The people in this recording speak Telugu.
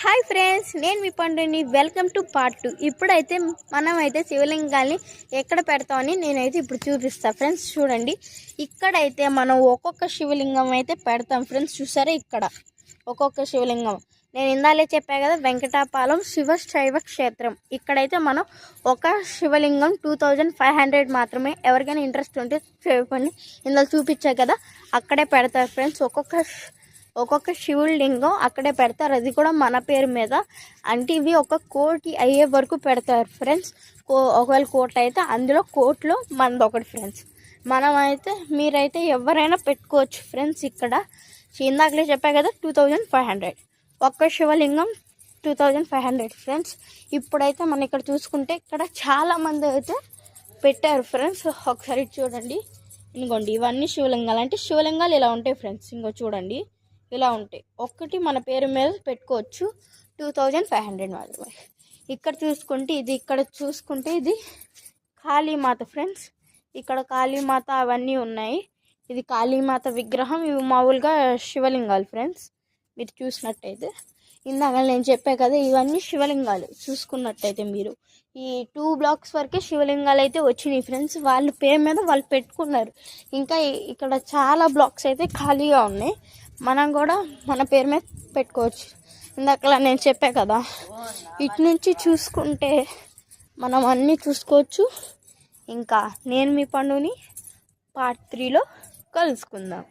హాయ్ ఫ్రెండ్స్, నేను మీ పండుని. Welcome to part 2. ఇప్పుడైతే మనమైతే శివలింగాన్ని ఎక్కడ పెడతామని నేనైతే ఇప్పుడు చూపిస్తాను ఫ్రెండ్స్. చూడండి, ఇక్కడైతే మనం ఒక్కొక్క శివలింగం అయితే పెడతాం ఫ్రెండ్స్. చూసారా, ఇక్కడ ఒక్కొక్క శివలింగం. నేను ఇందాలే చెప్పా కదా, వెంకటాపాలెం శివ క్షేత్రం. ఇక్కడైతే మనం ఒక శివలింగం 2500 మాత్రమే. ఎవరికైనా ఇంట్రెస్ట్ ఉంటే చెప్పండి. ఇందులో చూపించా కదా, అక్కడే పెడతారు ఫ్రెండ్స్. ఒక్కొక్క శివలింగం అక్కడే పెడతారు, అది కూడా మన పేరు మీద. అంటే ఇవి 1 కోటి అయ్యే వరకు పెడతారు ఫ్రెండ్స్. ఒకవేళ కోటి అయితే అందులో కోట్లో మనది ఒకటి ఫ్రెండ్స్. మనమైతే మీరైతే ఎవరైనా పెట్టుకోవచ్చు ఫ్రెండ్స్. ఇక్కడ ఇందాకలే చెప్పా కదా, 2500 ఒక్క శివలింగం 2500 ఫ్రెండ్స్. ఇప్పుడైతే మనం ఇక్కడ చూసుకుంటే ఇక్కడ చాలామంది అయితే పెట్టారు ఫ్రెండ్స్. ఒకసారి చూడండి, ఇంకోండి ఇవన్నీ శివలింగాలు. అంటే శివలింగాలు ఇలా ఉంటాయి ఫ్రెండ్స్. ఇంకో చూడండి, ఇలా ఉంటాయి. ఒక్కటి మన పేరు మీద పెట్టుకోవచ్చు, 2500 మాత్రమే. ఇక్కడ చూసుకుంటే ఇది కాళీమాత ఫ్రెండ్స్. ఇక్కడ కాళీమాత అవన్నీ ఉన్నాయి. ఇది కాళీమాత విగ్రహం. ఇవి మామూలుగా శివలింగాలు ఫ్రెండ్స్. మీరు చూసినట్టయితే ఇందాక నేను చెప్పా కదా, ఇవన్నీ శివలింగాలు. చూసుకున్నట్టయితే మీరు ఈ 2 బ్లాక్స్ వరకే శివలింగాలు అయితే వచ్చినాయి ఫ్రెండ్స్. వాళ్ళ పేరు మీద వాళ్ళు పెట్టుకున్నారు. ఇంకా ఇక్కడ చాలా బ్లాక్స్ అయితే ఖాళీగా ఉన్నాయి. మనం కూడా మన పేరు మీద పెట్టుకోవచ్చు. ఇందాక నేను చెప్పా కదా, ఇటు నుంచి చూసుకుంటే మనం అన్నీ చూసుకోవచ్చు. ఇంకా నేను మీ పండుని పార్ట్ 3లో కలుసుకుందాం.